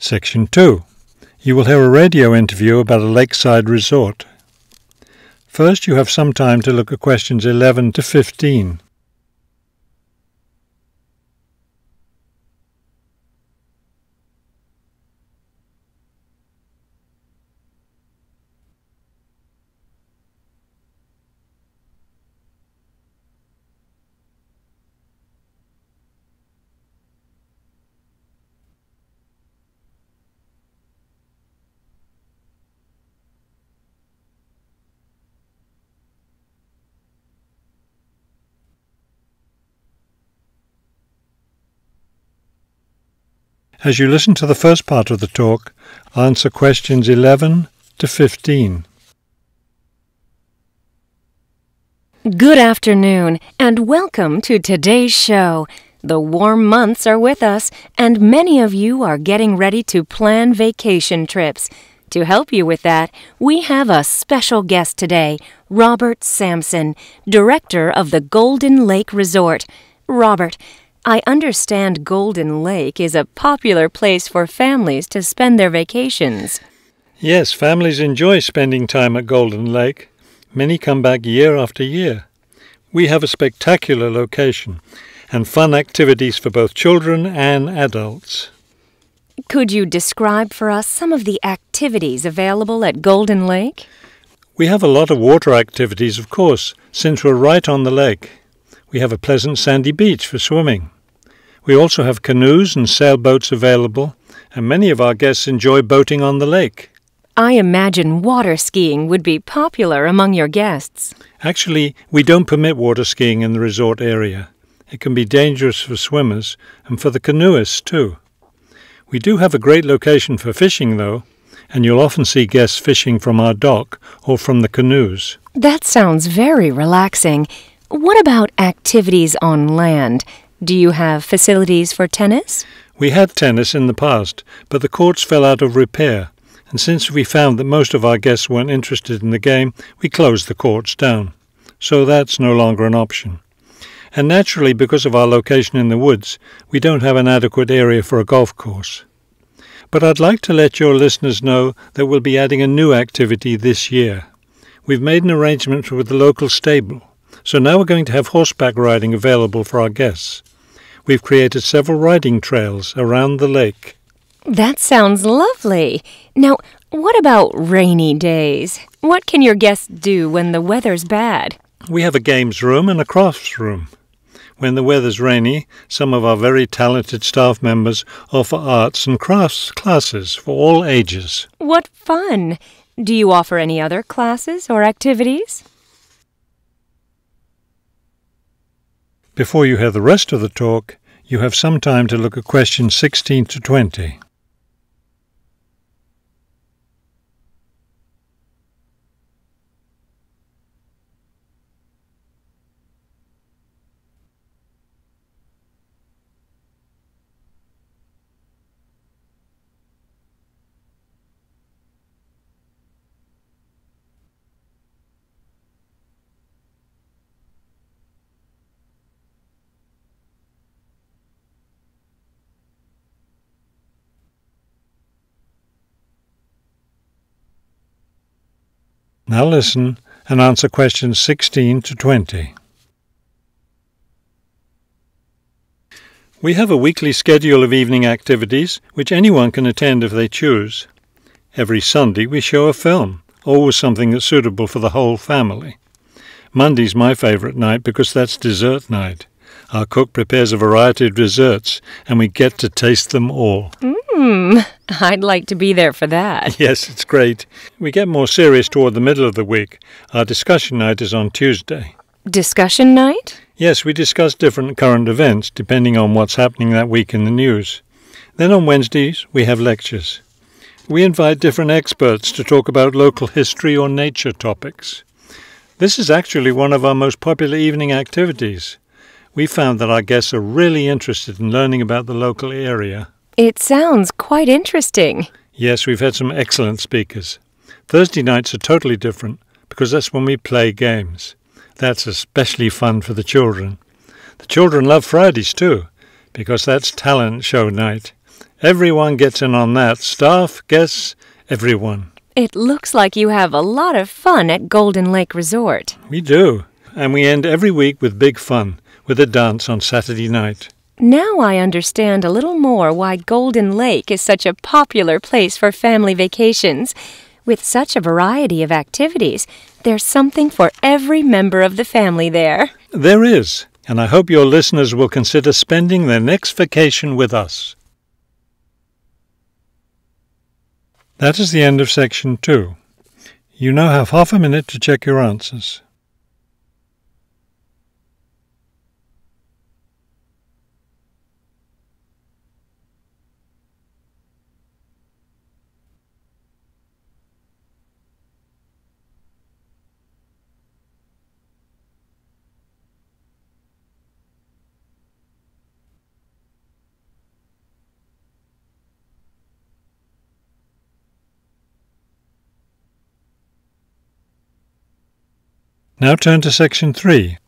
Section 2. You will hear a radio interview about a lakeside resort. First, you have some time to look at questions 11 to 15. As you listen to the first part of the talk, answer questions 11 to 15. Good afternoon, and welcome to today's show. The warm months are with us, and many of you are getting ready to plan vacation trips. To help you with that, we have a special guest today, Robert Sampson, director of the Golden Lake Resort. Robert, I understand Golden Lake is a popular place for families to spend their vacations. Yes, families enjoy spending time at Golden Lake. Many come back year after year. We have a spectacular location and fun activities for both children and adults. Could you describe for us some of the activities available at Golden Lake? We have a lot of water activities, of course, since we're right on the lake. We have a pleasant sandy beach for swimming. We also have canoes and sailboats available, and many of our guests enjoy boating on the lake. I imagine water skiing would be popular among your guests. Actually, we don't permit water skiing in the resort area. It can be dangerous for swimmers and for the canoeists too. We do have a great location for fishing, though, and you'll often see guests fishing from our dock or from the canoes. That sounds very relaxing. What about activities on land? Do you have facilities for tennis? We had tennis in the past, but the courts fell out of repair, and since we found that most of our guests weren't interested in the game, we closed the courts down. So that's no longer an option. And naturally, because of our location in the woods, we don't have an adequate area for a golf course. But I'd like to let your listeners know that we'll be adding a new activity this year. We've made an arrangement with the local stable, so now we're going to have horseback riding available for our guests. We've created several riding trails around the lake. That sounds lovely. Now, what about rainy days? What can your guests do when the weather's bad? We have a games room and a crafts room. When the weather's rainy, some of our very talented staff members offer arts and crafts classes for all ages. What fun! Do you offer any other classes or activities? Before you hear the rest of the talk, you have some time to look at questions 16 to 20. Now listen and answer questions 16 to 20. We have a weekly schedule of evening activities which anyone can attend if they choose. Every Sunday we show a film, always something that's suitable for the whole family. Monday's my favourite night because that's dessert night. Our cook prepares a variety of desserts and we get to taste them all. I'd like to be there for that. Yes, it's great. We get more serious toward the middle of the week. Our discussion night is on Tuesday. Discussion night? Yes, we discuss different current events depending on what's happening that week in the news. Then on Wednesdays, we have lectures. We invite different experts to talk about local history or nature topics. This is actually one of our most popular evening activities. We found that our guests are really interested in learning about the local area. It sounds quite interesting. Yes, we've had some excellent speakers. Thursday nights are totally different because that's when we play games. That's especially fun for the children. The children love Fridays too because that's talent show night. Everyone gets in on that. Staff, guests, everyone. It looks like you have a lot of fun at Golden Lake Resort. We do. And we end every week with big fun, with a dance on Saturday night. Now I understand a little more why Golden Lake is such a popular place for family vacations. With such a variety of activities, there's something for every member of the family there. There is, and I hope your listeners will consider spending their next vacation with us. That is the end of section 2. You now have half a minute to check your answers. Now turn to section 3.